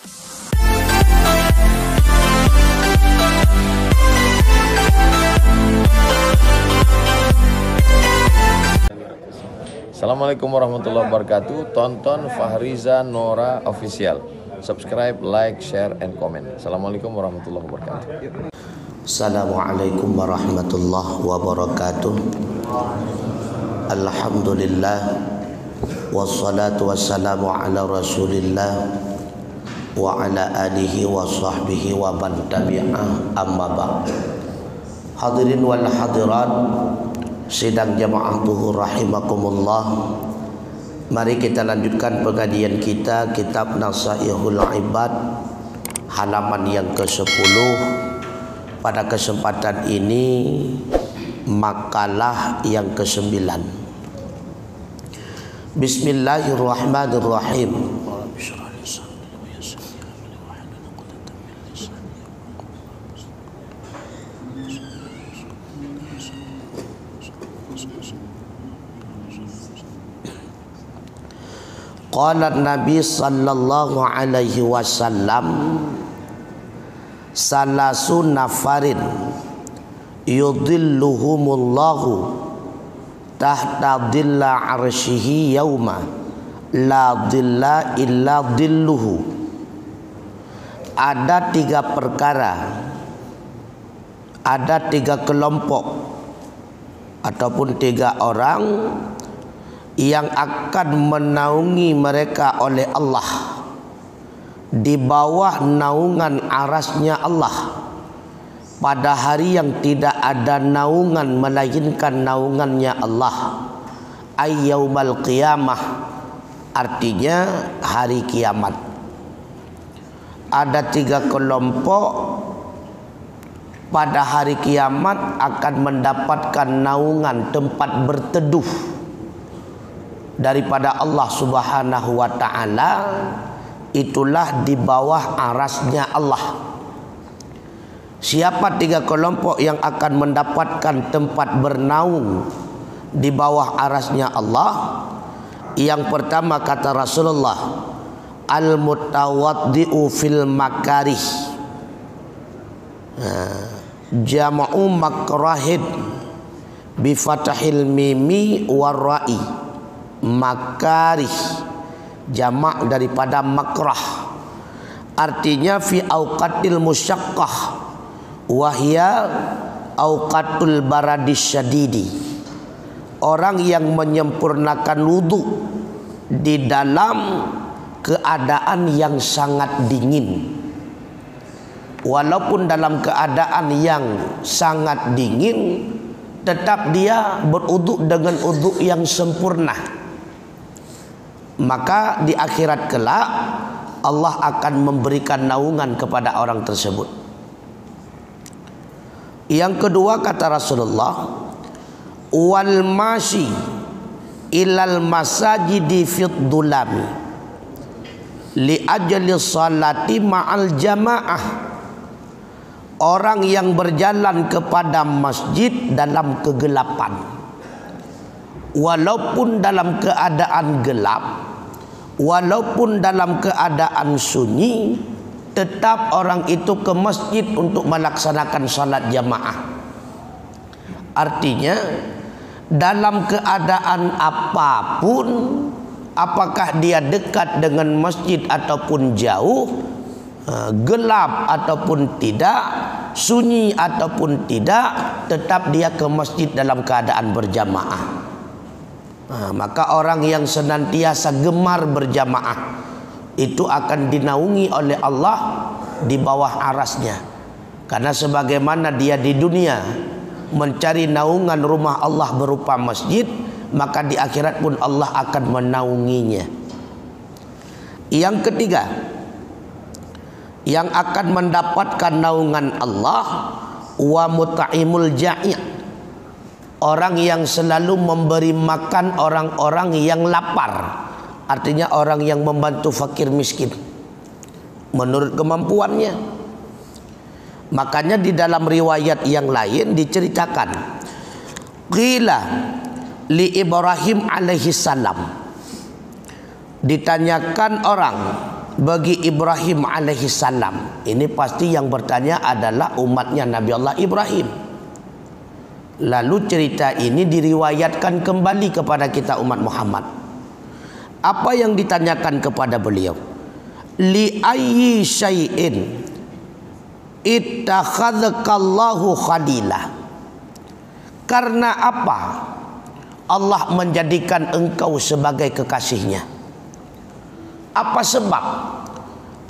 Assalamualaikum warahmatullahi wabarakatuh. Tonton Fahriza Nora Official. Subscribe, like, share, and comment. Assalamualaikum warahmatullahi wabarakatuh. Assalamualaikum warahmatullahi wabarakatuh. Alhamdulillah, wassalatu wassalamu ala rasulillah wa ala alihi wa sahbihi wa man tabi'ah, amma ba'd. Hadirin wal hadirat, sidang jamaah zuhur rahimakumullah. Mari kita lanjutkan pengajian kita kitab Nasaihul Ibad halaman yang ke-10. Pada kesempatan ini makalah yang ke-9. Bismillahirrahmanirrahim. Qala Nabi sallallahu alaihi wasallam, salasun nafarin yudhilluhumullahu tahta dhilla arsyihi yauma la dhilla illa dhilluhu. Ada 3 perkara, ada 3 kelompok ataupun 3 orang yang akan menaungi mereka oleh Allah di bawah naungan arasnya Allah pada hari yang tidak ada naungan melainkan naungannya Allah, ayyaumal qiyamah, artinya hari kiamat. Ada 3 kelompok pada hari kiamat akan mendapatkan naungan, tempat berteduh daripada Allah Subhanahu wa ta'ala, itulah di bawah arasnya Allah. Siapa 3 kelompok yang akan mendapatkan tempat bernaung di bawah arasnya Allah? Yang pertama kata Rasulullah, al-mutawaddi'u fil makarih, jama'u makrahid bi fathil mimi warra'i. Makarih jamak daripada makrah, artinya fi auqatil musyaqqah wahya auqatul baradis syadidi. Orang yang menyempurnakan wudu di dalam keadaan yang sangat dingin. Walaupun dalam keadaan yang sangat dingin, tetap dia berwudu dengan wudu yang sempurna. Maka di akhirat kelak Allah akan memberikan naungan kepada orang tersebut. Yang kedua kata Rasulullah, wal masyi ilal masajidi fid dulami li ajli salati ma'al jamaah. Orang yang berjalan kepada masjid dalam kegelapan, walaupun dalam keadaan gelap, walaupun dalam keadaan sunyi, tetap orang itu ke masjid untuk melaksanakan salat jamaah. Artinya dalam keadaan apapun, apakah dia dekat dengan masjid ataupun jauh, gelap ataupun tidak, sunyi ataupun tidak, tetap dia ke masjid dalam keadaan berjamaah. Maka orang yang senantiasa gemar berjamaah itu akan dinaungi oleh Allah di bawah arasnya. Karena sebagaimana dia di dunia mencari naungan rumah Allah berupa masjid, maka di akhirat pun Allah akan menaunginya. Yang ketiga, yang akan mendapatkan naungan Allah, wa mut'imul ja'i', orang yang selalu memberi makan orang-orang yang lapar. Artinya orang yang membantu fakir miskin menurut kemampuannya. Makanya di dalam riwayat yang lain diceritakan, qila li Ibrahim alaihi salam, ditanyakan orang bagi Ibrahim alaihi salam. Ini pasti yang bertanya adalah umatnya Nabi Allah Ibrahim. Lalu cerita ini diriwayatkan kembali kepada kita umat Muhammad. Apa yang ditanyakan kepada beliau? Li ayyi syai'in ittakhadhakallahu khalila. Karena apa Allah menjadikan engkau sebagai kekasihnya? Apa sebab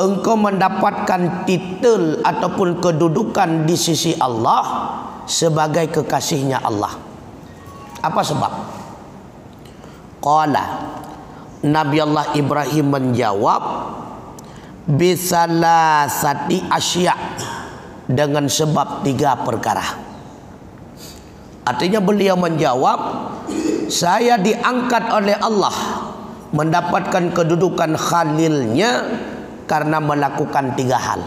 engkau mendapatkan titel ataupun kedudukan di sisi Allah sebagai kekasihnya Allah? Apa sebab? Qala, Nabi Allah Ibrahim menjawab, bisalasati asya, dengan sebab 3 perkara. Artinya beliau menjawab, saya diangkat oleh Allah mendapatkan kedudukan khalilnya karena melakukan 3 hal.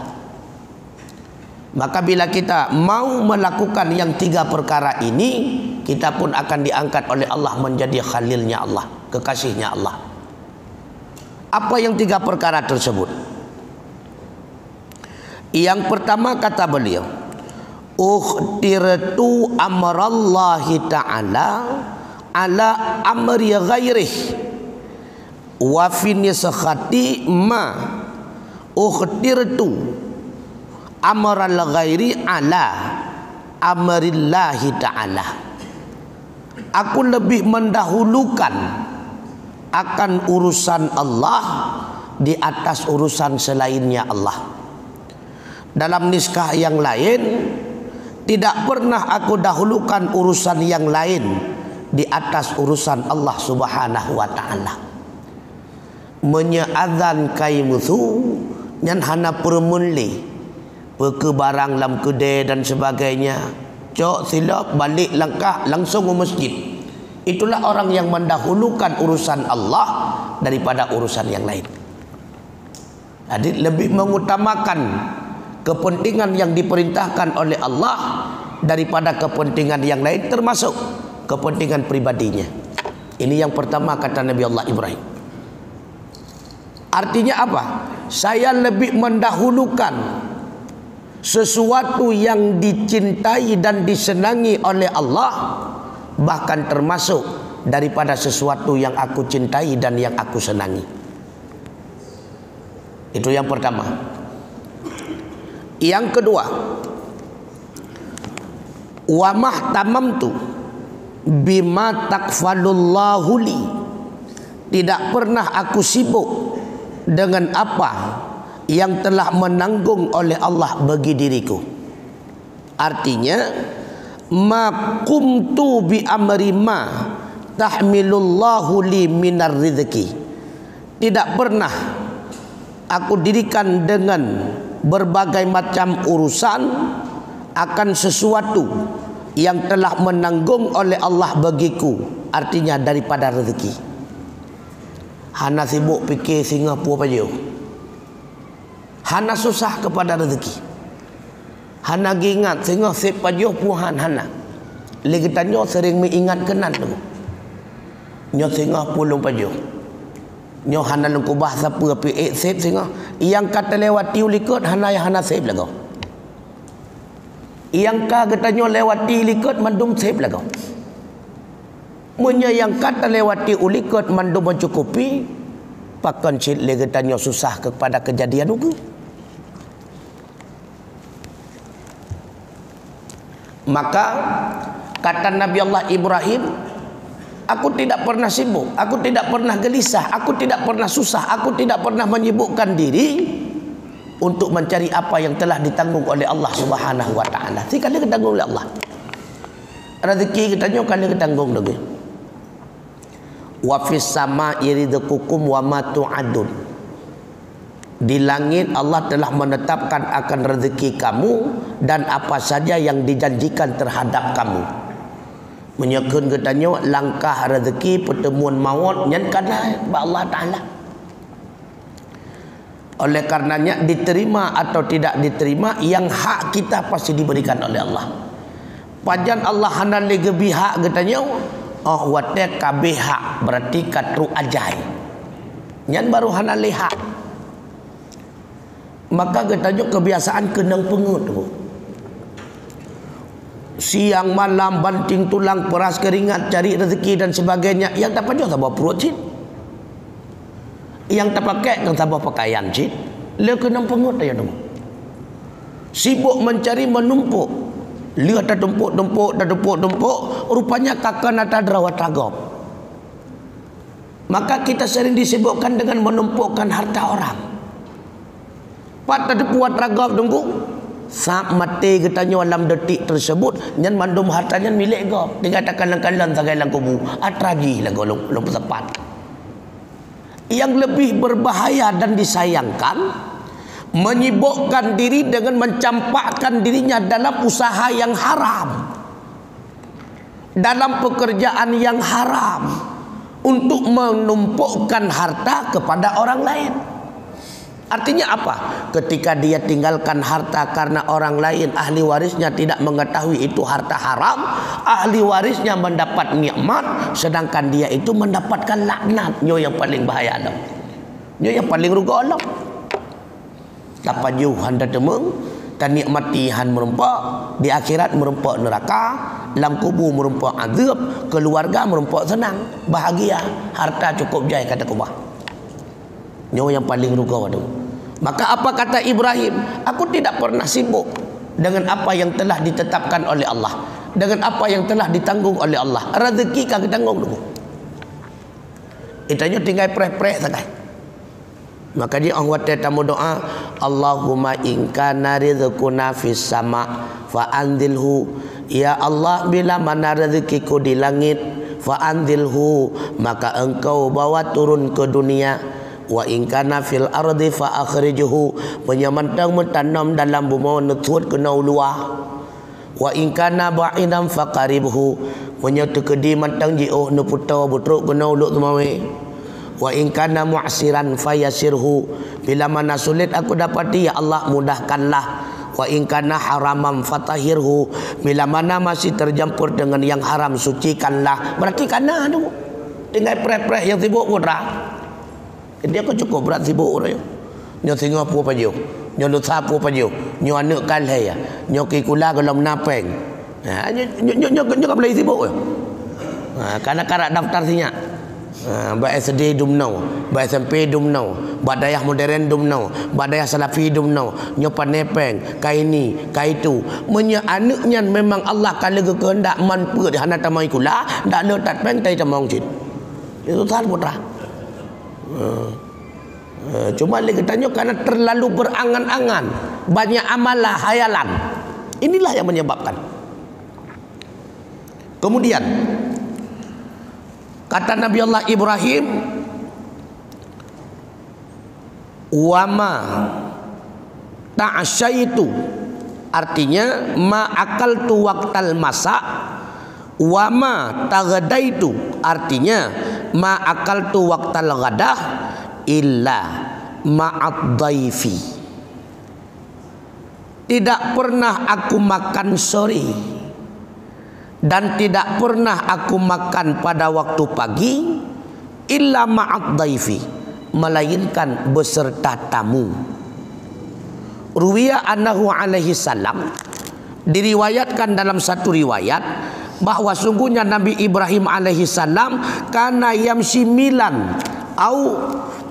Maka bila kita mau melakukan yang 3 perkara ini, kita pun akan diangkat oleh Allah menjadi khalilnya Allah, kekasihnya Allah. Apa yang 3 perkara tersebut? Yang pertama kata beliau, ukhtirtu amrallahi ta'ala ala amri ghairih wa fi niskhati ma ukhtirtu amral ghairi ala amrillahi ta'ala. Aku lebih mendahulukan akan urusan Allah di atas urusan selainnya Allah. Dalam niskah yang lain, tidak pernah aku dahulukan urusan yang lain di atas urusan Allah Subhanahu wa ta'ala. Menyadzan kaimuthu nyan hana permunli ke barang lam kedai dan sebagainya, cok silap balik langkah langsung ke masjid. Itulah orang yang mendahulukan urusan Allah daripada urusan yang lain. Jadi lebih mengutamakan kepentingan yang diperintahkan oleh Allah daripada kepentingan yang lain, termasuk kepentingan pribadinya. Ini yang pertama kata Nabi Allah Ibrahim. Artinya apa? Saya lebih mendahulukan sesuatu yang dicintai dan disenangi oleh Allah, bahkan termasuk daripada sesuatu yang aku cintai dan yang aku senangi. Itu yang pertama. Yang kedua, wa mahtamamtu bima takfalullahu li. Tidak pernah aku sibuk dengan apa yang telah menanggung oleh Allah bagi diriku. Artinya, ma qumtu bi amri ma tahmilullahu li minar rizki. Tidak pernah aku dirikan dengan berbagai macam urusan akan sesuatu yang telah menanggung oleh Allah bagiku, artinya daripada rezeki. Hana sibuk fikir Singapura pajo, hana susah kepada rezeki, hana ingat Singapura pajo puhan hana. Lagi tanya sering mengingat kenan tu, nyo Singapura lom pajo. Nyo hana lengku bahasa apa save singa yang kata lewati ulikut hana yang hana save lagu. Yang kata nyo lewati ulikut mandum save lagu. Munya yang kata lewati ulikut mandum mencukupi pakon cit le kata nyo susah kepada kejadian ugu. Maka kata Nabi Allah Ibrahim, aku tidak pernah sibuk, aku tidak pernah gelisah, aku tidak pernah susah, aku tidak pernah menyibukkan diri untuk mencari apa yang telah ditanggung oleh Allah Subhanahu wa ta'ala. Si kali ditanggung oleh Allah. Rezeki kita nyo kali ditanggung lagi. Wa fis sama'i rizqukum wa ma tu'adun. Di langit Allah telah menetapkan akan rezeki kamu dan apa saja yang dijanjikan terhadap kamu. Menyekun katanya langkah rezeki pertemuan maut yang kada Allah Ta'ala. Oleh karenanya diterima atau tidak diterima, yang hak kita pasti diberikan oleh Allah. Pajan Allah hana lagi bihak katanya, oh wate kabeh hak berarti katru ajai. Yang baru hana lihat. Maka katanya kebiasaan kenang pengut tu. Siang malam banting tulang, peras keringat, cari rezeki dan sebagainya. Yang dapat juga tambah perut cik. Yang tak pakai kan tambah pakaian cik. Dia kenang pengut dia tu. Sibuk mencari menumpuk. Lihat dah tumpuk, rupanya kakak nata derawat ragam. Maka kita sering disibukkan dengan menumpukkan harta orang. Pada puat ragam tunggu. Saat mati katanya dalam detik tersebut, nyan mandum hartanya milik kau. Dikatakan langkalan sagai lang kubu. Atragi lah kau long tepat. Yang lebih berbahaya dan disayangkan, menyibukkan diri dengan mencampakkan dirinya dalam usaha yang haram, dalam pekerjaan yang haram, untuk menumpukkan harta kepada orang lain. Artinya apa? Ketika dia tinggalkan harta karena orang lain, ahli warisnya tidak mengetahui itu harta haram, ahli warisnya mendapat nikmat, sedangkan dia itu mendapatkan laknat. Nyo yang paling bahaya Allah. Nyo yang paling ruga Allah. Dapat jauh anda temeng, dan nikmati han merempak, di akhirat merempak neraka, dalam kubur merempak azab, keluarga merempak senang, bahagia, harta cukup jaya kata kubah. Nyo yang paling ruga tu. Maka apa kata Ibrahim? Aku tidak pernah sibuk dengan apa yang telah ditetapkan oleh Allah, dengan apa yang telah ditanggung oleh Allah. Rezeki kagak tanggung dulu. Itanya tinggal preh-preh saja. Maka dia orang wate tamu doa, Allahumma in kana rizquna fis sama fa anzilhu. Ya Allah, bila mana rezekiku di langit, fa anzilhu, maka engkau bawa turun ke dunia. Wa in kana fil ardi fa akhrijhu, menyamantang mentanam dalam bumi netut kena luah. Wa in kana ba'idan fa qaribhu, menyatu kedi mantang jiuh ne putau butruk kena uluk tumawe. Wa in kana mu'siran fayasirhu, bila mana sulit aku dapati ya Allah mudahkanlah. Wa in kana haraman fatahirhu, bila mana masih tercampur dengan yang haram sucikanlah. Berarti kana tu tinggal preh-preh yang sibuk putra. Dia kau cukup berat sibuk orang. Nyo tengok apa paju, nyo lusa apa paju, nyo anak kalai ya, nyo kikula kalau menapeng. Nyo kau boleh sibuk. Karena karak daftar sinya. Baik SD dumnau, baik SMP dumnau, badayah modern dumnau, badayah salafi dumnau, nyo panepeng, kai ni, kai tu. Menya anaknya memang Allah kalau kehendak manpu di hana tamai kula, dak letak peng tai tamang cit. Itu tal putra. Cuma lagi tanya karena terlalu berangan-angan, banyak amalah hayalan. Inilah yang menyebabkan. Kemudian kata Nabi Allah Ibrahim, wama ta'asyaitu, artinya ma akaltu waqtal masa, wama taghadaitu, artinya ma akaltu waqtal ghadah illa ma'ad dhaifi. Tidak pernah aku makan sore dan tidak pernah aku makan pada waktu pagi illa ma'ad dhaifi, melainkan beserta tamu. Ruwiya annahu alaihi salam, diriwayatkan dalam satu riwayat bahwa sungguhnya Nabi Ibrahim alaihi salam kana yamshi milan au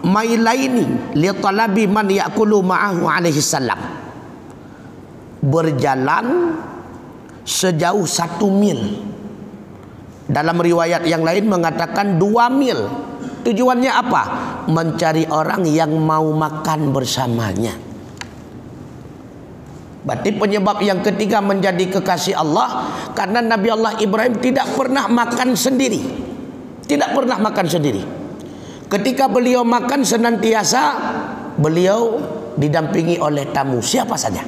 mailaini li talabi man ya'kulu ma'ahu alaihi salam, berjalan sejauh 1 mil. Dalam riwayat yang lain mengatakan 2 mil. Tujuannya apa? Mencari orang yang mau makan bersamanya. Berarti penyebab yang ketiga menjadi kekasih Allah karena Nabi Allah Ibrahim tidak pernah makan sendiri. Tidak pernah makan sendiri. Ketika beliau makan senantiasa beliau didampingi oleh tamu siapa saja.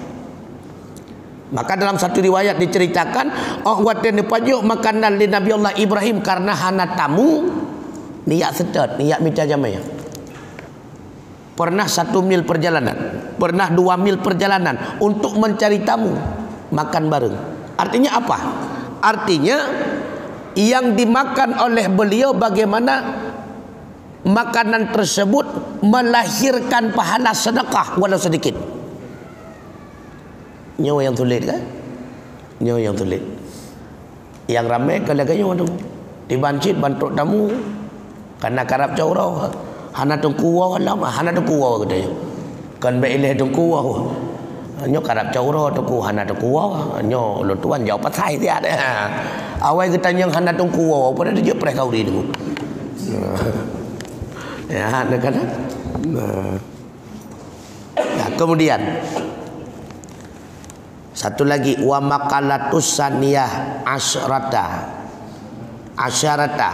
Maka dalam satu riwayat diceritakan, oh waten pajuk makanan li Nabi Allah Ibrahim karena hana tamu niat setet, niat minta jamaya. Pernah 1 mil perjalanan, pernah 2 mil perjalanan untuk mencari tamu makan bareng. Artinya apa? Artinya yang dimakan oleh beliau bagaimana makanan tersebut melahirkan pahala sedekah walau sedikit. Nyo yang tulis kan? Nyo yang tulis. Yang ramai kalau tu di bancit bantuk tamu karena karap caurau hana tungku lama hana tungku katanya kan beileh tungku nyo karap caurau tungku hana tungku nyo lo tuan jawab pasai dia ada awai kita yang hana tungku pada dia pernah kau di tu ya ada kan nah, kemudian satu lagi wa maqalatus saniyah asyarata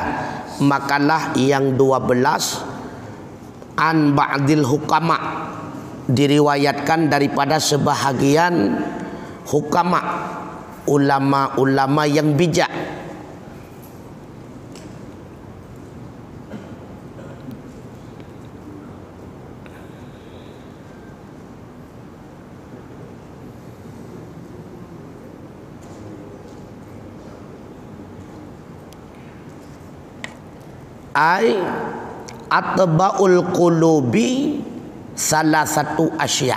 makalah yang 12 an ba'dil hukama diriwayatkan daripada sebahagian hukama ulama-ulama yang bijak. Ai atba'ul qulubi salah satu asya.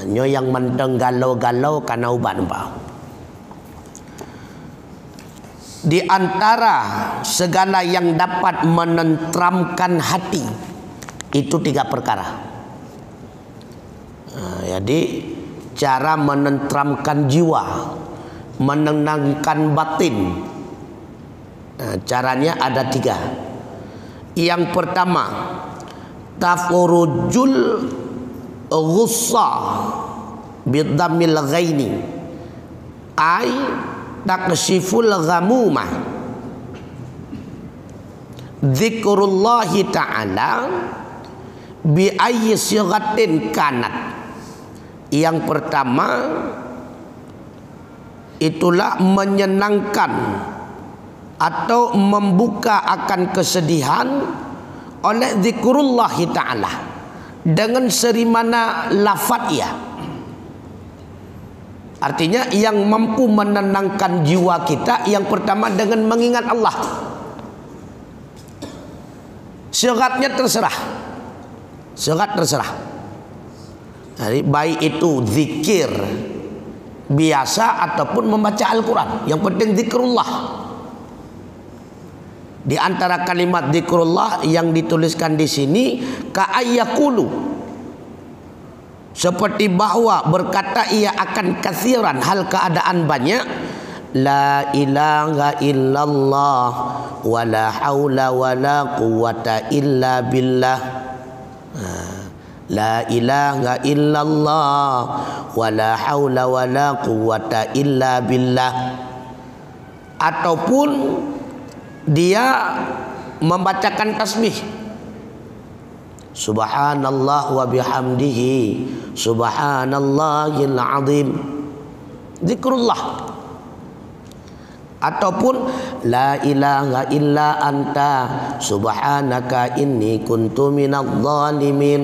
Nyo yang mendeng galau-galau karena uban bau. Di antara segala yang dapat menenteramkan hati itu 3 perkara. Jadi cara menenteramkan jiwa, menenangkan batin. Caranya ada 3. Yang pertama, tafurujul ghussa bidhammil ghaini ay takshiful ghamumah dzikrullahi ta'ala bi ayyi sighatin kanat. Yang pertama itulah menyenangkan atau membuka akan kesedihan oleh zikrullahi ta'ala dengan serimana lafaz ia. Artinya yang mampu menenangkan jiwa kita yang pertama dengan mengingat Allah. Syaratnya terserah. Syarat terserah. Jadi baik itu zikir biasa ataupun membaca Al-Quran. Yang penting zikrullah. Di antara kalimat zikrullah yang dituliskan di sini ka'ayyakulu, seperti bahwa berkata ia akan kathiran, hal keadaan banyak, la ilaha illallah wa la haula wa la quwwata illa billah. La ilaha illallah wa la haula wa la quwwata illa billah. Ataupun dia membacakan tasbih subhanallah wa bihamdihi subhanallahil azim, zikrullah. Ataupun la ilaha illa anta subhanaka inni kuntu minadh dhalimin,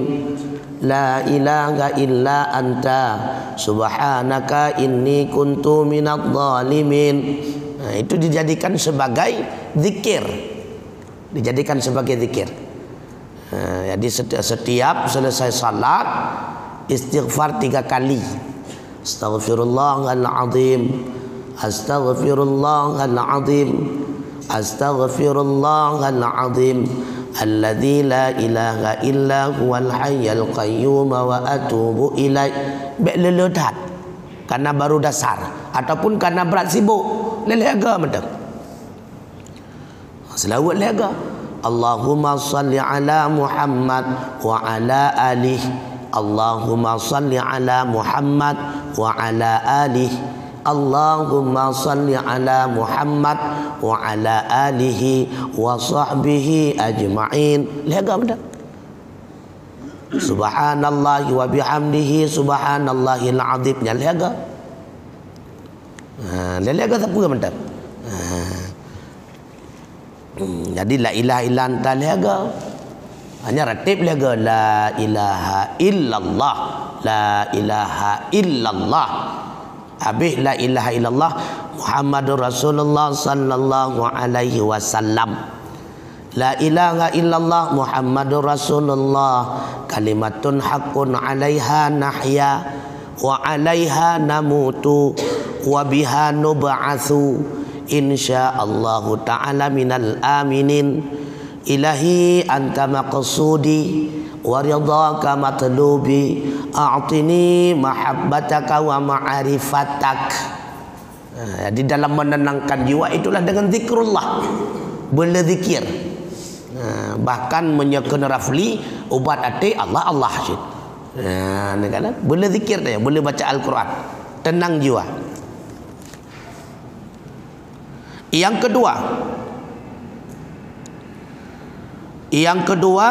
la ilaha illa anta subhanaka inni kuntu minadh dhalimin. Nah, itu dijadikan sebagai zikir, dijadikan sebagai zikir. Nah, jadi setiap selesai salat istighfar 3 kali. Astaghfirullahal azim, astaghfirullahal azim, astaghfirullahal azim, alladzi la ilaha illa huwal hayyul qayyum wa atubu ilaih. Beleludat karena baru dasar ataupun karena berat sibuk lega macam selawat lega. Allahumma salli ala Muhammad wa ala alihi, Allahumma salli ala Muhammad wa ala alihi, Allahumma salli ala Muhammad wa ala alihi wa sahbihi ajma'in. Lega macam subhanallah wa bihamdihi subhanallahil azim. Lega lega tak pula macam. Jadi la ilaha illa anta lega. Hanya ratib lega la ilaha illallah, la ilaha illallah. Habis la ilaha illallah Muhammadur Rasulullah sallallahu alaihi wasallam. La ilaha illallah Muhammadur Rasulullah kalimatun haqqun 'alaiha nahya wa 'alaiha namutu wa biha nub'atsu insyaallah ta'ala minal aminin. Ilahi anta maqsudi wa ridhaka matlubi a'tini mahabbataka wa ma'rifatak. Di dalam menenangkan jiwa itulah dengan zikrullah, berzikir. Bahkan menyekun rafli ubat hati Allah Allah sih. Kan boleh zikir dia, boleh baca Al-Quran, tenang jiwa. Yang kedua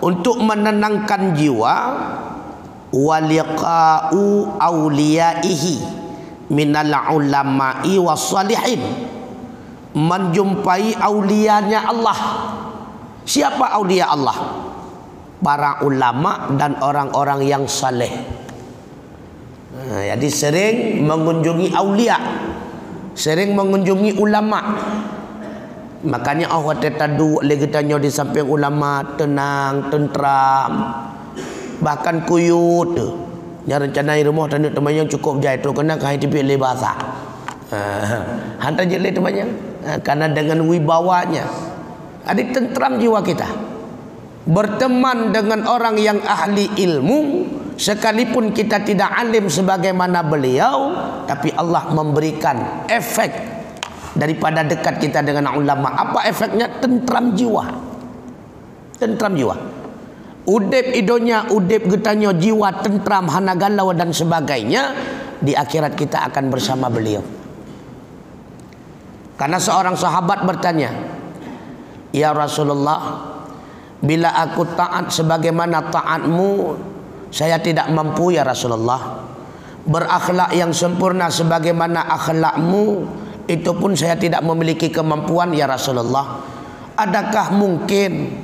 untuk menenangkan jiwa, waliqa'u auliyaihi minal ulama'i wassalihin, menjumpai aulianya Allah. Siapa aulia Allah? Para ulama dan orang-orang yang saleh. Jadi sering mengunjungi aulia, sering mengunjungi ulama. Makanya awak tadu lagi tanya di samping ulama, tenang, tentram, bahkan kuyut. Yang rencanai rumah tanda temannya cukup jahit tu kena kahit tipik lebasa. Hantar je le temannya, karena dengan wibawanya. Adik tentram jiwa kita. Berteman dengan orang yang ahli ilmu, sekalipun kita tidak alim sebagaimana beliau, tapi Allah memberikan efek daripada dekat kita dengan ulama. Apa efeknya? Tentram jiwa. Tentram jiwa. Udip idonya, udip getanya, jiwa tentram, hana galau dan sebagainya. Di akhirat kita akan bersama beliau. Karena seorang sahabat bertanya, ya Rasulullah, bila aku taat sebagaimana taatmu, saya tidak mampu ya Rasulullah. Berakhlak yang sempurna sebagaimana akhlakmu, itu pun saya tidak memiliki kemampuan ya Rasulullah. Adakah mungkin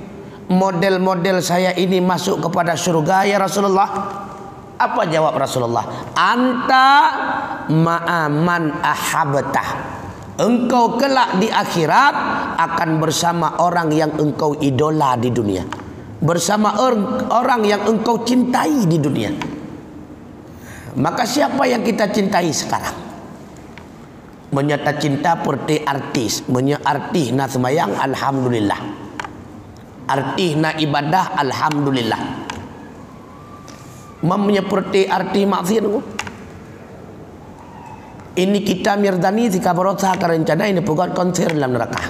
model-model saya ini masuk kepada surga ya Rasulullah? Apa jawab Rasulullah? Anta ma'aman ahabtah. Engkau kelak di akhirat akan bersama orang yang engkau idola di dunia, bersama orang yang engkau cintai di dunia. Maka siapa yang kita cintai sekarang? Menyata cinta seperti artis, artis na semayang alhamdulillah, artis na ibadah alhamdulillah. Seperti artis maksiat. Ini kita mirdani jika berosa kerencana ini bukan konser dalam neraka.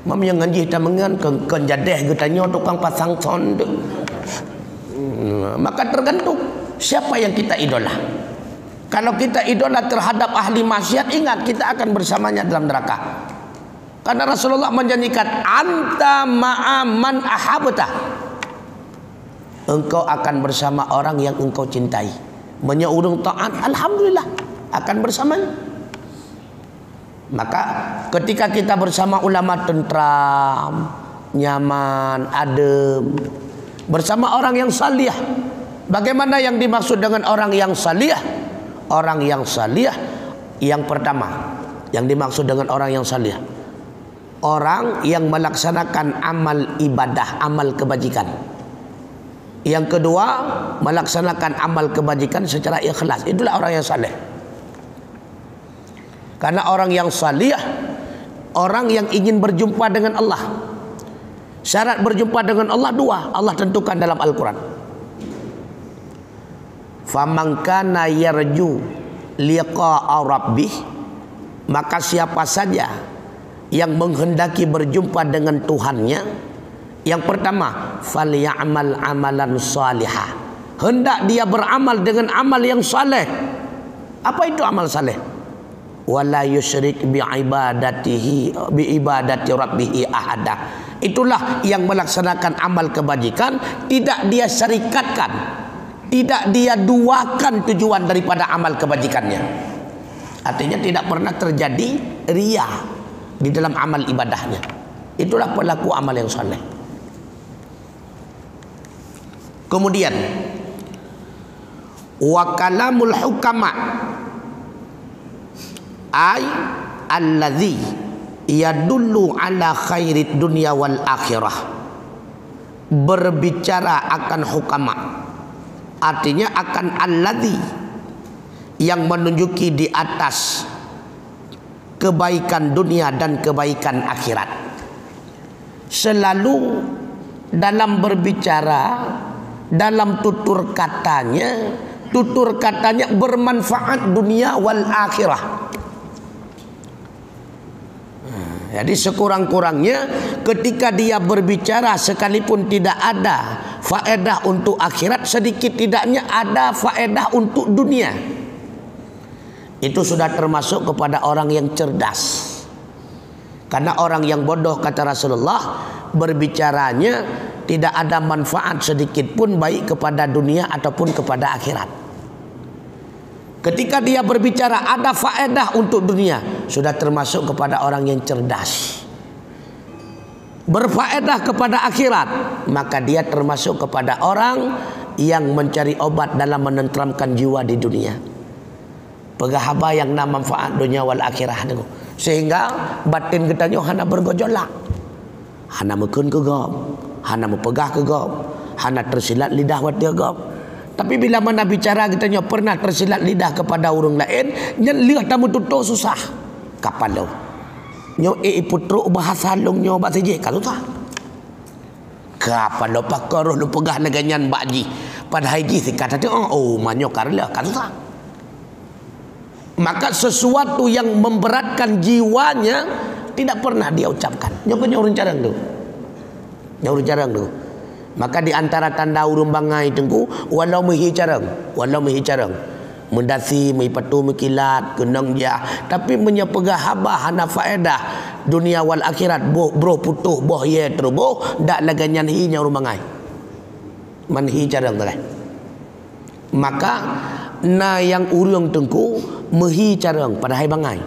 Mam yang ngaji kita mengan kenjadeh getanya tukang pasang sound. Maka tergantung siapa yang kita idola. Kalau kita idola terhadap ahli maksiat, ingat kita akan bersamanya dalam neraka. Karena Rasulullah menjanjikan anta ma'aman ahabta. Engkau akan bersama orang yang engkau cintai. Menyeurung taat, alhamdulillah, akan bersamanya. Maka ketika kita bersama ulama tentram, nyaman, adem, bersama orang yang salih. Bagaimana yang dimaksud dengan orang yang salih? Orang yang salih yang pertama, yang dimaksud dengan orang yang salih, orang yang melaksanakan amal ibadah, amal kebajikan. Yang kedua, melaksanakan amal kebajikan secara ikhlas. Itulah orang yang saleh. Karena orang yang salih, orang yang ingin berjumpa dengan Allah. Syarat berjumpa dengan Allah dua, Allah tentukan dalam Al-Quran. Faman kana yarju liqa'a rabbih, maka siapa saja yang menghendaki berjumpa dengan Tuhannya, yang pertama, falyamal amalan salihah, hendak dia beramal dengan amal yang saleh. Apa itu amal saleh? Wala yusyrik bi ibadati rabbih ahada. Itulah yang melaksanakan amal kebajikan, tidak dia syarikatkan, tidak dia duakan tujuan daripada amal kebajikannya. Artinya tidak pernah terjadi riya di dalam amal ibadahnya. Itulah pelaku amal yang saleh. Kemudian wa kalamul hukama ay allazi yadullu ala khairid dunya wal akhirah. Berbicara akan hukama, artinya akan allazi yang menunjuki di atas kebaikan dunia dan kebaikan akhirat. Selalu dalam berbicara, dalam tutur katanya bermanfaat dunia wal akhirah. Jadi sekurang-kurangnya ketika dia berbicara sekalipun tidak ada faedah untuk akhirat, sedikit tidaknya ada faedah untuk dunia. Itu sudah termasuk kepada orang yang cerdas. Karena orang yang bodoh, kata Rasulullah, berbicaranya tidak ada manfaat sedikit pun baik kepada dunia ataupun kepada akhirat. Ketika dia berbicara ada faedah untuk dunia, sudah termasuk kepada orang yang cerdas. Berfaedah kepada akhirat, maka dia termasuk kepada orang yang mencari obat dalam menenteramkan jiwa di dunia. Pegahaba yang nak manfaat dunia wal akhirah tu. Sehingga batin kita ni hana bergejolak. Hana mekun ke gom, hana mepegah ke gom, hana tersilat lidah wati gom. Tapi bila mana bicara kita ni pernah tersilat lidah kepada orang lain, nyen lihat tamu tutup susah. Kapan lo? Nyo putru bahasa long nyo bahasa je kalau tak. Kapan lo pakar lo pegah neganyan bakji. Pada haji sikat tu oh manyo karla kan tak. Maka sesuatu yang memberatkan jiwanya tidak pernah dia ucapkan. Nyo orang jarang tu. Nyo orang jarang tu. Maka di antara tanda urung bangai tengku walau mehi carang, mendasi mepatu mekilat kenang jah, tapi menyepegah habah hana faedah dunia wal akhirat bro putuh boh ye teruboh dak laganyan hi nya urung bangai manhi carang tu. Maka na yang urung tengku mehi carang pada hai bangai,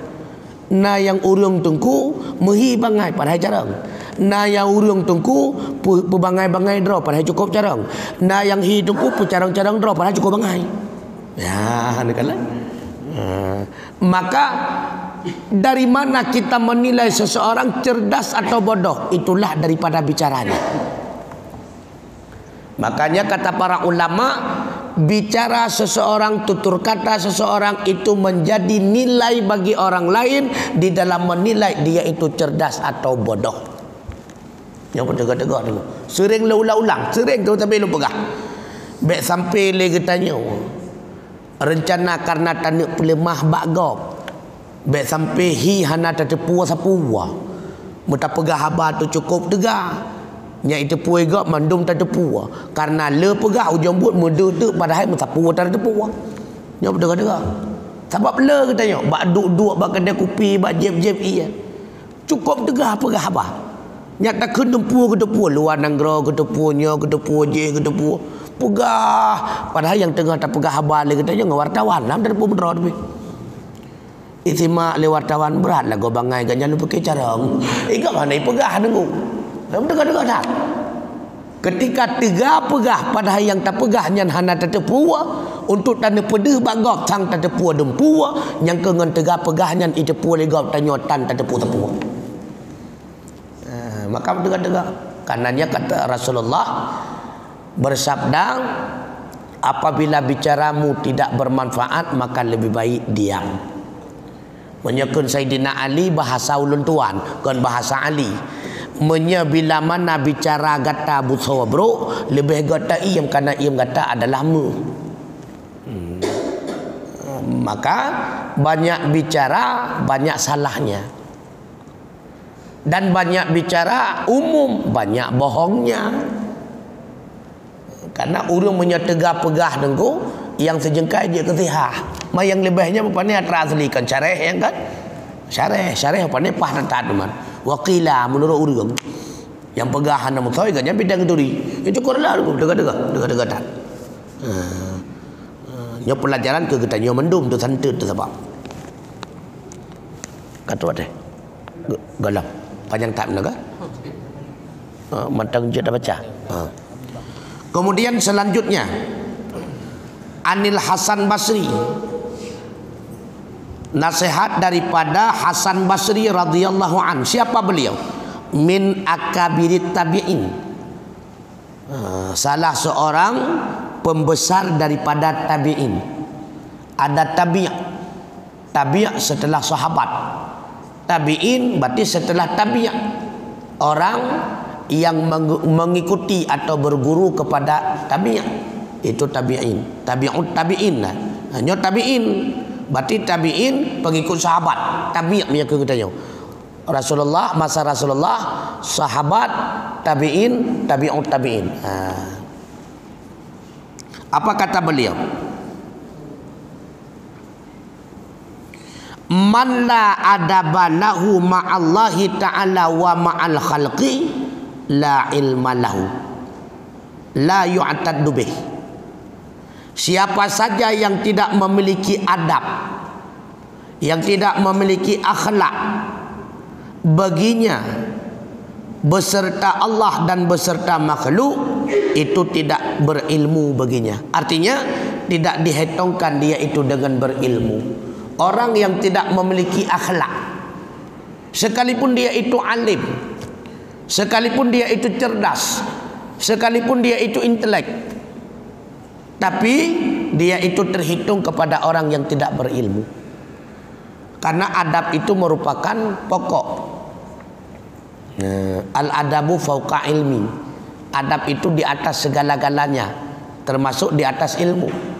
na yang urung tengku mehi bangai pada hai carang. Na yang urung tungku pebangai-bangai draw pada cukup carang. Na yang hi tungku pecarang-carang draw pada cukup bangai. Ya, nikalah. Maka dari mana kita menilai seseorang cerdas atau bodoh? Itulah daripada bicaranya. Makanya kata para ulama, bicara seseorang, tutur kata seseorang itu menjadi nilai bagi orang lain di dalam menilai dia itu cerdas atau bodoh. Yang bertegak-tegak dulu. Sering lu ulang-ulang, sering tu tapi lu pegah. Baik sampai le tanya. Rencana karena tanuk pelemah bakgop. Baik sampai hi hana tetepu sapua. Muta pegah haba tu cukup tegak. Nya itu puai gop mandum tetepu. Karena le pegah ujung but mudu tu padahal sapu tetepu. Nya bertegak-tegak. Sebab le katanya, bak duk-duk bak kedai kopi, bak jeb-jeb iya. Cukup tegak pegah haba. Nyata kedepu luar nanggro kedepu je kedepu pegah padahal yang tengah tak pegah habar le kita jangan wartawan lam depu bendro tapi isimak le wartawan berat lah go bangai ganyan lu pakai carang ikak mana pegah dengu lam dekat dah ketika tiga pegah padahal yang tak pegah nyan hana tetepu untuk tanda pedih bagok sang tetepu dempu yang kengan tiga pegah nyan itepu le gop tanyotan tetepu maka tegak-tegak. Karenanya kata Rasulullah bersabda, apabila bicaramu tidak bermanfaat maka lebih baik diam. Menyekun Sayyidina Ali bahasa ulun tuan, kan bahasa Ali. Bila mana bicara gata buso bro, lebih gata iam karena iam gata adalah mu. Maka banyak bicara banyak salahnya. Dan banyak bicara umum banyak bohongnya. Karena urung menyetega pegah dengku yang sejengkai dia kesihah. Yang lebihnya apa ni teraslikan syarah yang kan? Syarah apa ni pah dan teman. Waqila menurut urung yang pegahan nama saya kan yang bidang itu di. Itu korlah dekat-dekat. Nya pelajaran ke kita nya mendum tu santet tu sebab. Kata deh. Galam. Panjang tak benar kan? Mantang je dah baca. Kemudian selanjutnya Anil Hasan Basri, nasihat daripada Hasan Basri radhiyallahu an. Siapa beliau? Min akabirit tabi'in, salah seorang pembesar daripada tabi'in. ada tabi'. Tabi' setelah sahabat. Tabi'in berarti setelah tabi'. Orang yang mengikuti atau berguru kepada tabi'. Itu tabi'in. Tabi'ut tabi'in lah. Hanya tabi'in. Berarti tabi'in pengikut sahabat. Tabi' punya kita Rasulullah, masa Rasulullah, sahabat, tabi'in, tabi'ut tabi'in. Apa kata beliau? Man la adaba lahu ma'allahi ta'ala wa ma'al khalqi la ilma lahu la yu'taddu bih. Siapa saja yang tidak memiliki adab, yang tidak memiliki akhlak baginya beserta Allah dan beserta makhluk, itu tidak berilmu baginya. Artinya tidak dihitungkan dia itu dengan berilmu. Orang yang tidak memiliki akhlak, sekalipun dia itu alim, sekalipun dia itu cerdas, sekalipun dia itu intelek, tapi dia itu terhitung kepada orang yang tidak berilmu. Karena adab itu merupakan pokok. Al-adabu fauqa ilmi. Adab itu di atas segala-galanya, termasuk di atas ilmu.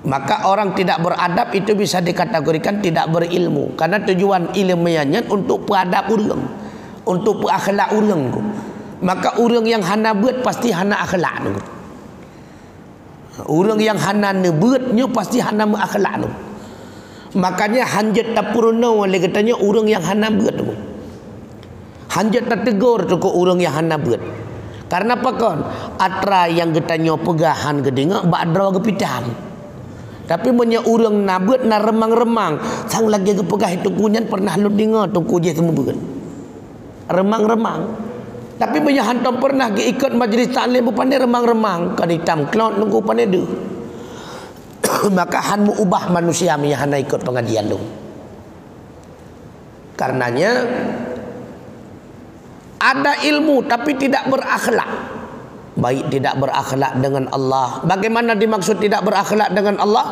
Maka orang tidak beradab itu bisa dikategorikan tidak berilmu. Karena tujuan ilmiahnya untuk beradab ulang, untuk berakhlak ulang. Maka orang yang hana buat pasti hana akhlak. Orang yang hana nebuatnya pasti hana akhlak. Makanya hanjat tak purna oleh katanya orang yang hana buat. Hanjat tak tegur tu orang yang hana buat. Karena apa kan? Atra yang katanya pegahan gedengak badra kepitan. Tapi punya orang nabut na remang-remang, sang lagi ke pegah itu kunyan pernah lu dengar tu kujih semua bukan. Remang-remang. Tapi punya hantam pernah ke ikut majlis taklim pandai remang-remang, kan hitam cloud nunggu pandai tu. Maka han mu ubah manusia punya hana ikut pengajian tu. Karenanya ada ilmu tapi tidak berakhlak. Baik tidak berakhlak dengan Allah. Bagaimana dimaksud tidak berakhlak dengan Allah?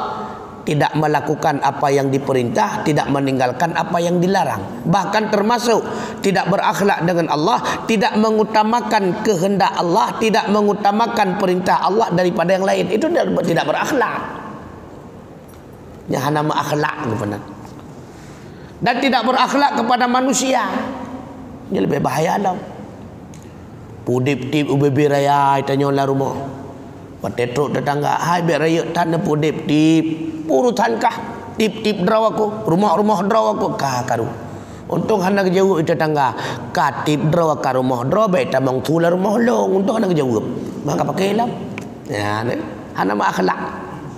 Tidak melakukan apa yang diperintah, tidak meninggalkan apa yang dilarang. Bahkan termasuk tidak berakhlak dengan Allah, tidak mengutamakan kehendak Allah, tidak mengutamakan perintah Allah daripada yang lain. Itu tidak berakhlak. Yang nama akhlak benar. Dan tidak berakhlak kepada manusia. Ini lebih bahaya lah. Pudip-tip ubi raya tanya lah rumah. Patetruk tetangga, hai biar raya tanda pudip-tip. Purusankah tip-tip draw aku, rumah-rumah draw aku karu. Untung hana kejauh tetangga, katip draw ka rumah draw baik tamang tula rumah long, untung hana kejauh. Maka pakai lah. Ya, hana ma akhlak.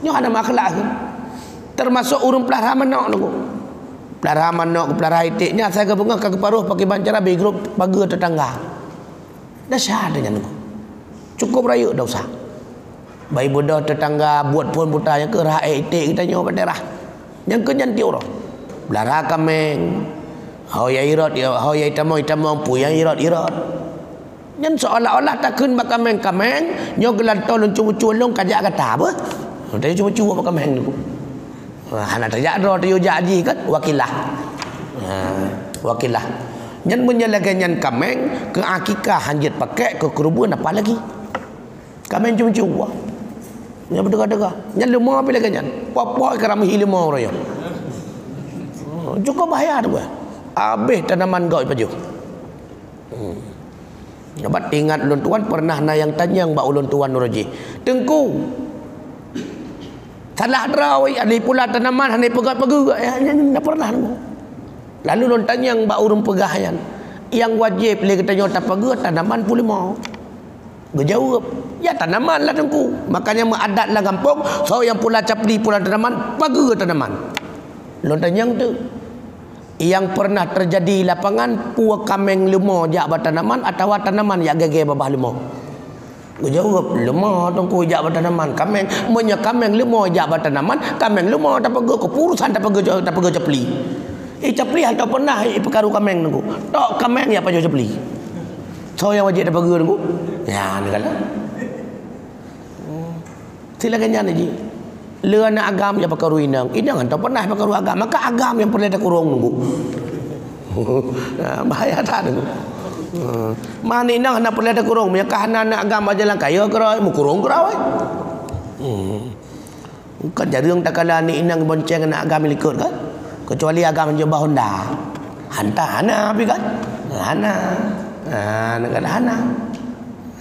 Nyo hana ma akhlak. Termasuk urung pelihara manok tu. Pelihara manok, pelihara itiknya saya kebungah ke paruh pakai bancara bagi grup bagi tetangga. Dah syah dengan aku. Cukup raya dah usah. Bayi bodoh tetangga buat puan putar yang ke rahai itik kita nyawa daerah. Yang ke nyanti orang. Belara kameng. Hau ya irat ya, hau ya itamang pu yang irat. Yang seolah-olah takun bak kameng, nyo gelan tolong cubu-culung kajak kata apa? Tadi cubu-cubu bak kameng tu. Hana tajak ro tu jaji kan wakilah. Wakilah. Yang menyalakan kameng ke akikah hanjat pakai ke kerubun apa lagi? Kameng cuma-cuma. Yang berdega-dega. Yang lemah apa lagi nyan? Apa kerana lemah orang yang. Cukup bahaya tu. Habis tanaman kau baju. Dapat ingat ulun tuan pernah na yang tanya mbak ulun tuan Nuraji. Tengku. Salah drawai ada pula tanaman hanai pegat-pegat. Ya pernah tu. Lalu ulun tanya mbak urung pegahan. Yang wajib le katanya tak pegat tanaman pun lemah. Gejawab, ya tanaman lah tengku. Makanya mengadat lah kampung. So yang pula capli pula tanaman, pagi tanaman. Lo tanya tu. Yang pernah terjadi lapangan puak kameng lemah jak tanaman atau tanaman yang gege babah lemah. Gejawab, lemah tengku jak tanaman. Kameng, punya kameng lemah jak tanaman, kameng lemah tak pagi kepurusan tak pagi capli. Capli hal tak pernah perkaru kameng tengku. Tak kameng ya paju capli. So yang wajib tak pagi tengku. Ya, ni kalau. Silakan jangan lagi. Le anak agam yang pakai inang. Inang entah pernah pakai agam. Maka agam yang pernah ada kurung nunggu. Bahaya tak nunggu. Mana inang hendak pernah ada kurung. Maka anak agam aja lah kaya kerai. Mau kurung kerai. Bukan jarang tak kala ni inang bonceng anak agam ikut kan. Kecuali agam jumpa Honda. Hantar hana habis kan. Hana. Nak kata hana.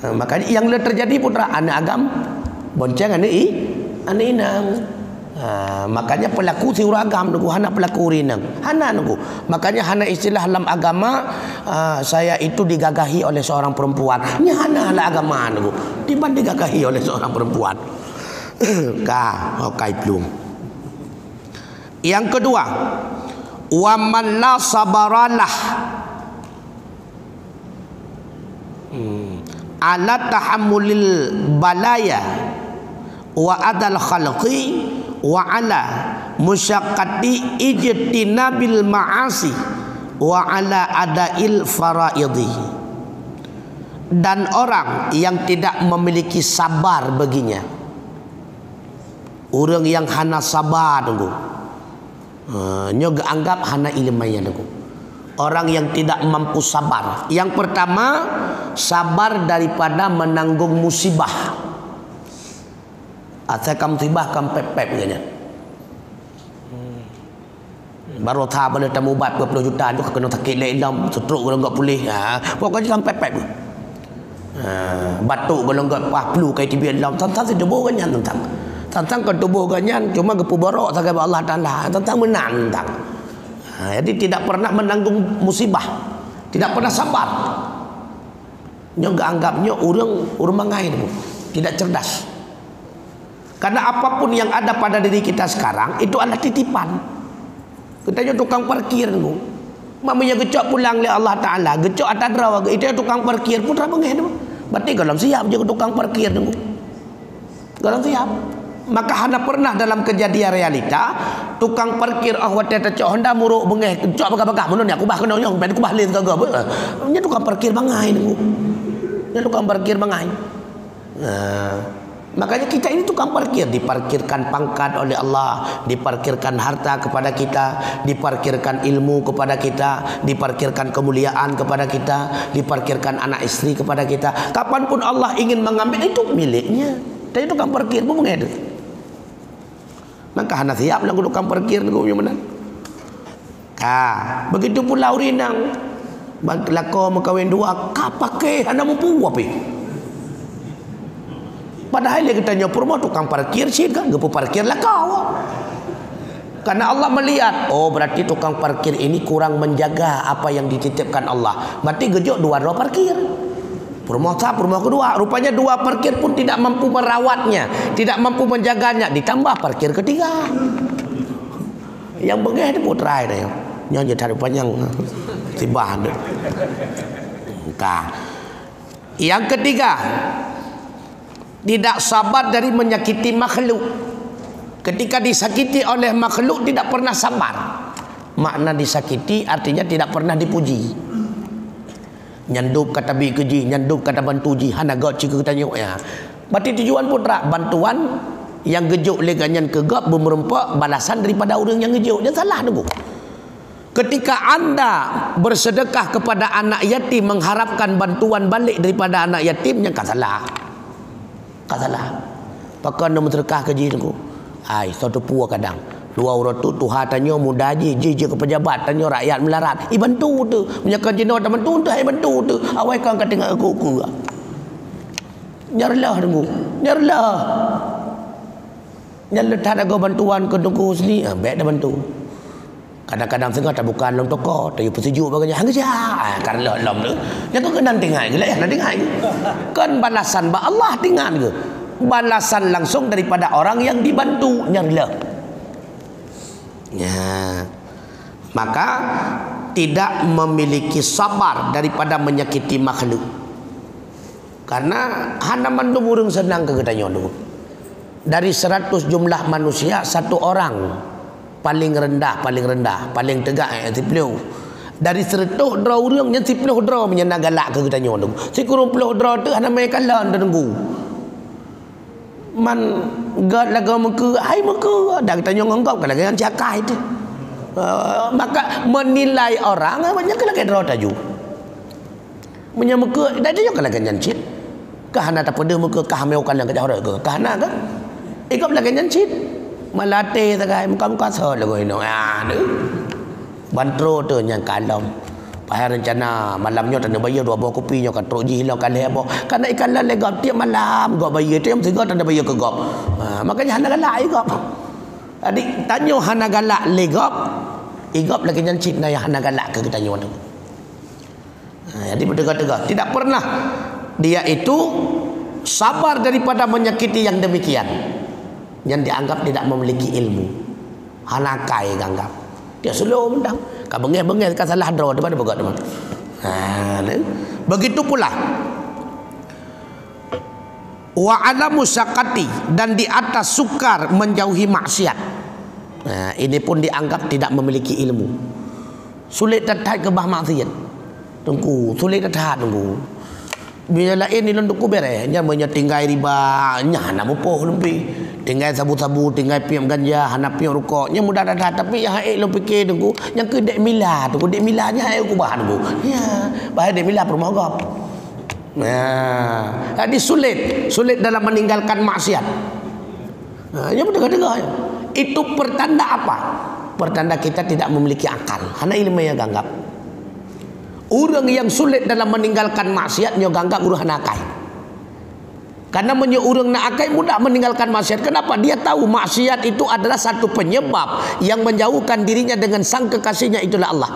Makanya yang terjadi putra anak agam bonceng anak inang. Makanya pelaku si agam nunggu hana pelaku rinang. Hana nunggu. Makanya hana istilah dalam agama saya itu digagahi oleh seorang perempuan. Ini hana lah agama nunggu. Tiba digagahi oleh seorang perempuan. Okai belum. Yang kedua, wa man la sabaralah ala tahammulil balaya wa adal khalqi wa ala musyaqqati ijtinabil ma'asi wa ala adail faraidhi. Dan orang yang tidak memiliki sabar baginya, orang yang hana sabar tunggu, nyoga anggap hana ilmaya tunggu. Orang yang tidak mampu sabar. Yang pertama, sabar daripada menanggung musibah. Saya kam musibah kam pep-pep katanya. Baru tahu boleh tamu ubat 20 juta tu kena sakit lelam, stroke kalau enggak pulih. Pokoknya kam pep-pep. Batuk kalau enggak flu kai tibian dalam tentang tubuh ganyan tentang ke tubuh ganyan cuma gepu borok sagai Allah Taala tentang menang tentang. Jadi tidak pernah menanggung musibah, tidak pernah sabar. Nyoga anggapnya orang mangai tu, tidak cerdas. Karena apapun yang ada pada diri kita sekarang itu adalah titipan. Kita tukang parkir tu. Mamanya gecok pulang oleh Allah Taala, gecok atas draw itu tukang parkir putra mangai tu. Berarti kalau siap je tukang parkir tu. Kalau siap. Maka hana pernah dalam kejadian realita tukang parkir wate tecok Honda muruk bengeh cok bagah-bagah mun ni aku bah kena nyong ben aku bah lin kagak nya tukang parkir bangai ni. Nya tukang parkir bangai. Makanya kita ini tukang parkir, diparkirkan pangkat oleh Allah, diparkirkan harta kepada kita, diparkirkan ilmu kepada kita, diparkirkan kemuliaan kepada kita, diparkirkan anak istri kepada kita. Kapanpun Allah ingin mengambil itu miliknya. Tapi tukang parkir pun mengedut. Maka hana siap nak tukang parkir tu punya mana. Begitu pula urinang. Lako makawin dua, ka pakai hana mampu apa? Padahal dia katanya purma tukang parkir sih kan, gepu parkir lah kau. Karena Allah melihat, oh berarti tukang parkir ini kurang menjaga apa yang dititipkan Allah. Berarti gejok dua parkir. Purma kedua, rupanya dua parkir pun tidak mampu merawatnya, tidak mampu menjaganya, ditambah parkir ketiga. Yang bengeh itu putra ini, nyonya tarik panjang, tibah. Yang ketiga, tidak sabar dari menyakiti makhluk. Ketika disakiti oleh makhluk tidak pernah sabar. Makna disakiti artinya tidak pernah dipuji. Nyandup kata bi keji, nyandup kata bantu ji, hana gak cik tanya ya. Berarti tujuan putra bantuan yang gejuk leganyan kegap bermerempak balasan daripada orang yang gejuk. Dia salah tu. Ketika anda bersedekah kepada anak yatim mengharapkan bantuan balik daripada anak yatim, yang tak salah. Tak salah. Pakai nama terkah keji tu. Ai, satu puas kadang. Dua orang tu Tuhan tanya muda je ke pejabat tanya rakyat melarat. Bantu tu. Menyakan jenis orang bantu tu, bantu tu. Awak kan kata dengan aku. Nyarlah tunggu. Nyarlah. Nyarlah tak ada bantuan ke tunggu sini. Baik dah bantu. Kadang-kadang setengah tak bukan lom toko, tapi persejuk bagainya hang saja. Karena lom tu. Yang tu kena tinggal je lah ya, nak tinggal. Kan balasan ba Allah tinggal ke? Balasan langsung daripada orang yang dibantu. Nyarlah. Ya. Maka tidak memiliki sabar daripada menyakiti makhluk. Karena hana mandum urang senang ke katanya dulu. Dari 100 jumlah manusia, satu orang paling rendah, paling tegak tipluh. Dari 100 draw urang nya tipluh draw menyenang galak ke katanya dulu. Si kurung puluh draw tu hana mai kalan tunggu. man gad lagu muka hai muka dan tanya ngongkop kalau dengan cakai itu. Maka menilai orang banyak kalau kedro taju. Punya muka dah dia kalau nyancit. Kahana tak pada muka kah meukan yang kejauh ke. Kahana kan? Ikut lagi nyancit. Malate takai muka-muka sah lagu ini. Ni. Bantro tu yang kalom. Pahal rencana malamnya tak ada bayar 2 buah kopi nya kat troji hilang kan lebo. Karena ikan lele gap tiap malam gap bayar tu yang tiga tak ada bayar ke gap. Makanya hana galak gap. Adik tanya hana galak le gap. Igap lagi nyancit na hana galak ke kita nyawa tu. Jadi bertegak-tegak tidak pernah dia itu sabar daripada menyakiti yang demikian. Yang dianggap tidak memiliki ilmu. Hanakai ganggap. Dia slow mendang. Ka bengeh-bengeh ka salah draw depan begat teman. Begitu pula wa alamu sakati dan di atas sukar menjauhi maksiat. Ini pun dianggap tidak memiliki ilmu. Sulit tertahan ke bah maksiat. Tunggu, sulit tertahan tunggu. Bila lain ni lenduku beres, nya tinggal riba, nya nak mupoh lumpi. Tinggal sabu-sabu, tinggal piam ganja, hana piam rokok. Nya mudah dah tapi yang haik lu fikir tunggu, yang ke dek mila tunggu dek milanya haik ku bahan tunggu. Ya, bahan dek mila perumah gap. Jadi sulit dalam meninggalkan maksiat. Nya mudah-mudah. Itu pertanda apa? Pertanda kita tidak memiliki akal. Hana ilmu yang ganggap. Orang yang sulit dalam meninggalkan maksiatnya ganggap urang nakai. Karena orang nakai mudah meninggalkan maksiat. Kenapa? Dia tahu maksiat itu adalah satu penyebab yang menjauhkan dirinya dengan sang kekasihnya, itulah Allah.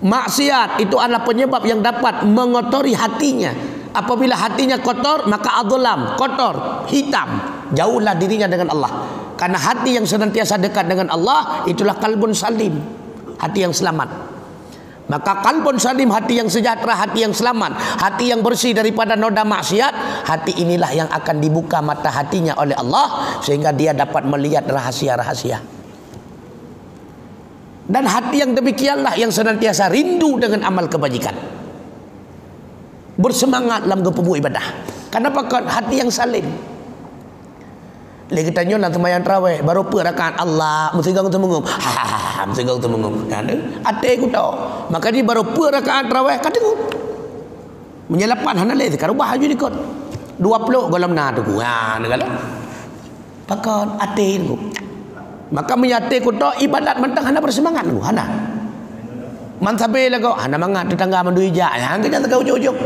Maksiat itu adalah penyebab yang dapat mengotori hatinya. Apabila hatinya kotor, maka adzalam, kotor, hitam, jauhlah dirinya dengan Allah. Karena hati yang senantiasa dekat dengan Allah itulah qalbun salim, hati yang selamat. Maka qalbun salim, hati yang sejahtera, hati yang selamat, hati yang bersih daripada noda maksiat, hati inilah yang akan dibuka mata hatinya oleh Allah sehingga dia dapat melihat rahasia-rahasia. Dan hati yang demikianlah yang senantiasa rindu dengan amal kebajikan, bersemangat dalam gepebu ibadah. Kenapa? Hati yang salim. Lagi tanya nak sembahyang tarawih baru per rakaat Allah mesti gang temengum. Mesti gang temengum. Ate ku tahu. Maka dia baru per rakaat tarawih kata ku. Menyelapan hana le sekarang bahaju dikot. 20 dalam na tu ku. Negala. Pakon ate ku. Maka menyate ku tahu ibadat mentang hana bersemangat ku. Hana. Man sabe lagu hana mangat tetangga mandui ja. Hang kita tegau ujug-ujug.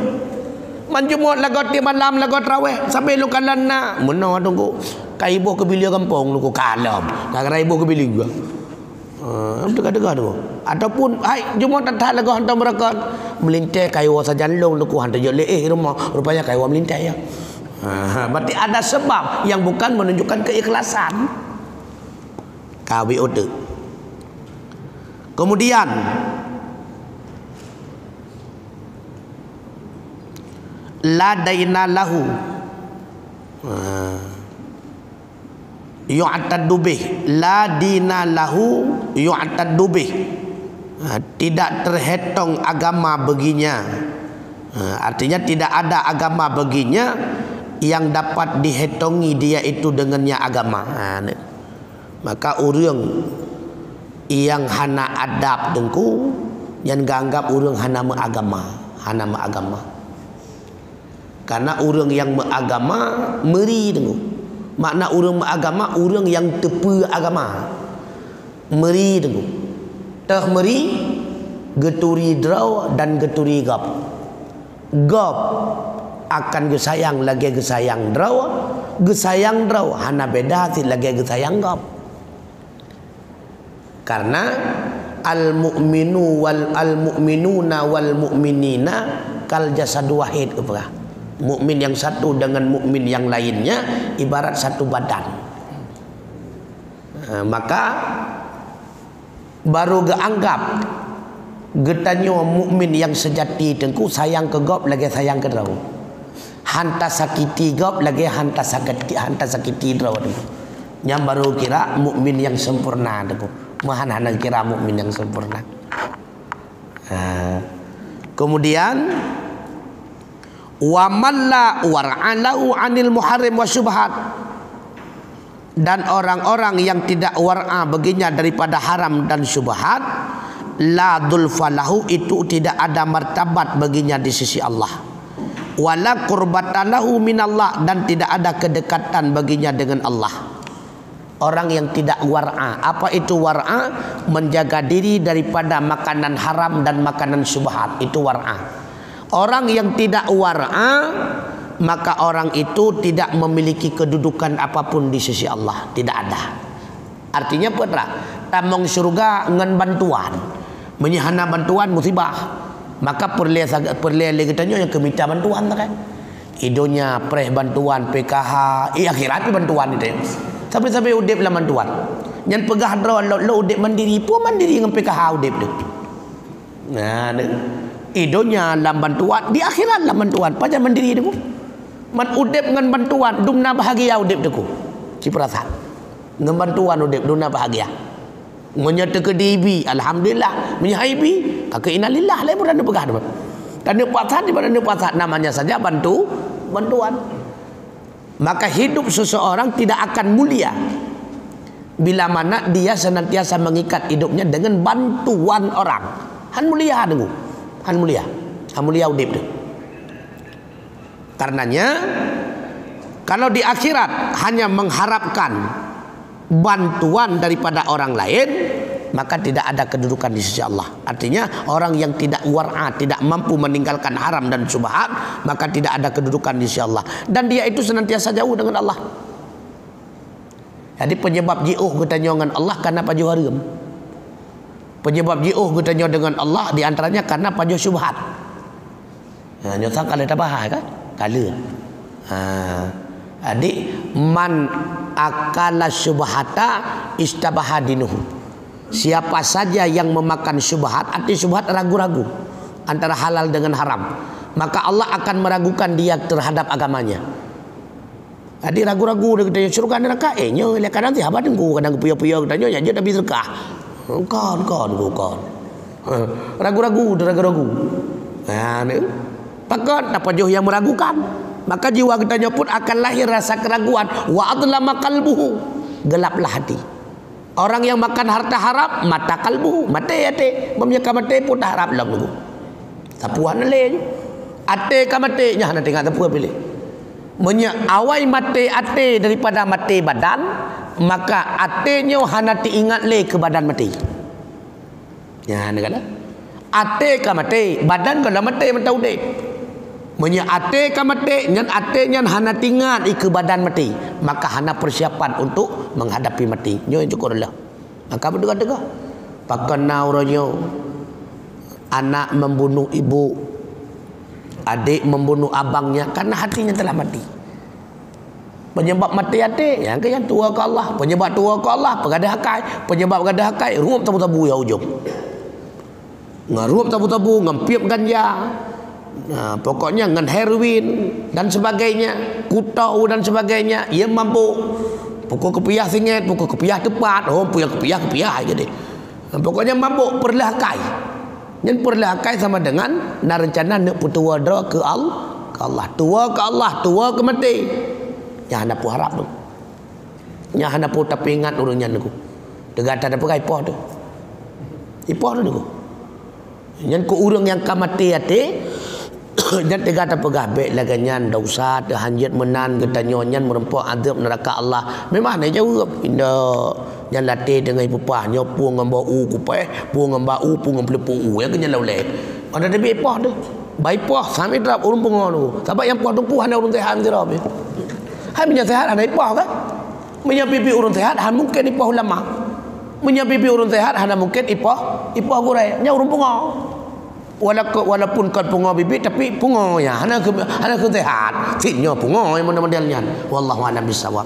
Manjumut lagu ti malam lagu tarawih sampai lu kalan na. Meno tunggu. Kaibo ke bilik kampung lu kalam. Kagak ibu ke bilik gua. Dekat-dekat tu. Ataupun hai Jumaat tak lagu hantar mereka melintai kaiwa sajan long lu hantar je rumah rupanya kaiwa melintai ya. Berarti ada sebab yang bukan menunjukkan keikhlasan. Kawi ote. Kemudian ladaina lahu yu'taddu bih, la dina lahu yu'taddu bih, tidak terhitung agama baginya. Artinya tidak ada agama baginya yang dapat dihitungi dia itu dengannya agama. Maka orang yang hana adab dengku yang ganggap orang hana agama, hana agama. Karena orang yang beragama meri dengku. Makna orang beragama orang yang tepu agama. Meri dengku. Teh meri geturi draw dan geturi gap. Gap akan gesayang lagi gesayang draw, gesayang draw hana beda ti lagi gesayang gap. Karena al-mu'minuna wal mu'minina kal jasad wahid apa? Mukmin yang satu dengan mukmin yang lainnya ibarat satu badan. Maka baru geanggap getanyo mukmin yang sejati tengku sayang ke gop lagi sayang ke draw. Hanta sakiti gop lagi hanta sakiti draw tu. Yang baru kira mukmin yang sempurna tu. Mahana kira mukmin yang sempurna. Kemudian wa man la war'alahu 'anil muharrim wa syubhat, dan orang-orang yang tidak war'a baginya daripada haram dan syubhat, la dzulfalahu, itu tidak ada martabat baginya di sisi Allah, wala qurbatalahu minallah, dan tidak ada kedekatan baginya dengan Allah. Orang yang tidak war'a, apa itu war'a? Menjaga diri daripada makanan haram dan makanan syubhat, itu war'a. Orang yang tidak war'a, maka orang itu tidak memiliki kedudukan apapun di sisi Allah, tidak ada. Artinya apa? Tamong surga ngan bantuan, menyahana bantuan musibah, maka perlu katanya yang keminta bantuan kan. Idonya preh bantuan PKH, akhirat bantuan itu. Sampai udip lah bantuan. Yang pegah draw lo udip mandiri, pun mandiri dengan PKH udip tu. Nah, idonya lah bantuan, di akhirat lah bantuan, pajak mandiri tu. Man udip dengan bantuan, dumna bahagia udip tu. Si perasaan. Dengan bantuan udip dumna bahagia. Menyata ke dibi, alhamdulillah. Menyahaibi, kakak innalillah lah berada pegah tu. Dan puasa di badan puasa namanya saja bantuan. Maka hidup seseorang tidak akan mulia bila mana dia senantiasa mengikat hidupnya dengan bantuan orang. Han mulia dengu. Han mulia udip tu. Karenanya kalau di akhirat hanya mengharapkan bantuan daripada orang lain, maka tidak ada kedudukan di sisi Allah. Artinya orang yang tidak war'a, tidak mampu meninggalkan haram dan syubhat, maka tidak ada kedudukan di sisi Allah, dan dia itu senantiasa jauh dengan Allah. Jadi penyebab jiuh katanya dengan Allah karena pajuh haram. Penyebab jiuh katanya dengan Allah di antaranya karena pajuh syubhat. Nah, nyata kalau tak bahas kan? Kala. Adik man akala syubhata istabaha dinuhu. Siapa saja yang memakan syubhat, arti syubhat ragu-ragu antara halal dengan haram, maka Allah akan meragukan dia terhadap agamanya. Adik ragu-ragu dia kata surga neraka, nya lihat kadang apa tengku kadang puya-puya katanya ya tapi sedekah. Kon. Ragu-ragu. Nah, ni pakon apa jauh yang meragukan, maka jiwa kitanya pun akan lahir rasa keraguan. Wa adlama qalbuhu, gelaplah hati. Orang yang makan harta haram, mata kalbuhu, mate memnyaka mate pun dah harap lah dulu. Tapuan le. Ate ka mate nya hana tengah tapu pilih. Awai mate ate daripada mate badan, maka atenya hana diingat le ke badan mati. Ya negara. Ate ka mate, badan kalau mate mentau dek. Ate ka mate, nyan ate nyan hana tingat ke badan mati, maka hana persiapan untuk menghadapi mati. Nyo cukup lah. Maka berdua-dua. Pakan nauronyo, anak membunuh ibu, adik membunuh abangnya karena hatinya telah mati. Penyebab mati adik yang tua ke Allah. Penyebab tua ke Allah pegadah hakai. Penyebab pegadah hakai rup tabu-tabu ya ujung. Ngarup tabu-tabu, ngempiap ganja. Nah, pokoknya ngan heroin dan sebagainya, kutau dan sebagainya, ia mampu pukul kepiah singit, pukul kepiah tepat, puyah kepiah aja deh. Nah, pokoknya mampu perlakai. Yang perlakai sama dengan rencana nak putua dra ke Allah, tua ke Allah, tua ke mati. Yang anda pu harap tu. Yang anda pu tapi ingat urunnya tu. Degata ada pakai ipoh tu. Ipoh tu tu. Yang ku urang yang kamati ate dan tegata pegabek laganyan dosa terhanjat menan katanya nyan merempok azab neraka Allah. Memang nak jawab indah nyan latih dengan pepah nyopu ngambau kupeh pu ngambau pu ngemplepu ya kenyan lauleh. Ada debi poh tu. Bai poh sampai drap urung pengo tu. Sebab yang poh tu pu hana urung sehat dirap. Hai punya sehat ada poh kan? Menyapipi urung sehat han mungkin ipoh ulama. Menyapipi urung sehat hana mungkin ipoh gurai nya urung pengo. Walaupun kau pungo bibit tapi pungo ya hana ke sehat. Tinyo pungo yang model-modelnya. Wallahu a'lam bishawab.